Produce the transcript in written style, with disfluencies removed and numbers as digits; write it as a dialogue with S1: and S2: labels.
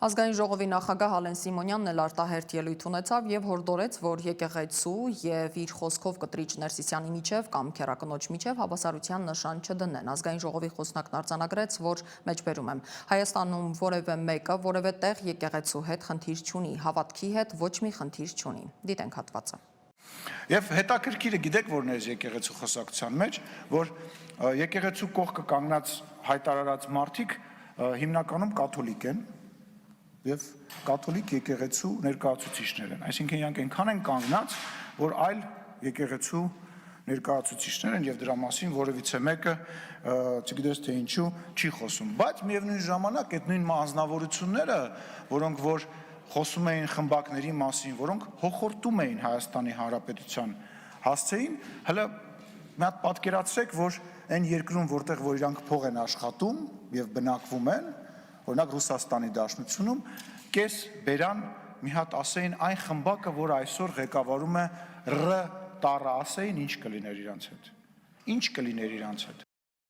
S1: Ազգային ժողովի նախագահ Ալեն Սիմոնյանն էլ արտահերթ ելույթ ունեցավ եւ հորդորեց, որ եկեղեցու եւ իր խոսքով կտրիչ Ներսիսյանի միջև կամ քերակնոջ միջև հավասարության նշան չդնեն։ Ազգային ժողովի խոսնակն արձանագրեց, որ մեջբերում եմ Հայաստանում որևէ մեկը որևէ տեղ եկեղեցու հետ խնդիր չունի, հավատքի հետ ոչ մի խնդիր չունի։ Դիտենք հատվածը։
S2: Եվ հետաքրքիրը գիտեք որն է եկեղեցու խոսակցության մեջ, որ եկեղեցու կողքը կանգնած հայտարարած մարդիկ հիմնականում կաթոլիկ են եւ կաթոլիկ եկեղեցու ներկայացուցիչներ են, այսինքն իրանք այնքան են կանգնած, որ այլ եկեղեցու ներկայացուցիչներ են եւ դրա մասին որևիցե մեկը չգիտես թե ինչու չի խոսում, բայց միևնույն ժամանակ այդ նույն անձնավորությունները, որոնք որ խոսում էին խմբակների մասին, որոնք հոխորտում էին Հայաստանի Հանրապետության հասցեին, հələ մի հատ պատկերացրեք, որ այն երկրում, որտեղ որ իրանք փող են աշխատում եւ բնակվում են, օրինակ Ռուսաստանի Դաշնությունում, կես բերան մի հատ ասեին այն խմբակը, որ այսօր ղեկավարում է ՌՏՌ, ասեին ինչ կլիներ իրանց հետ։ Ինչ կլիներ իրանց հետ։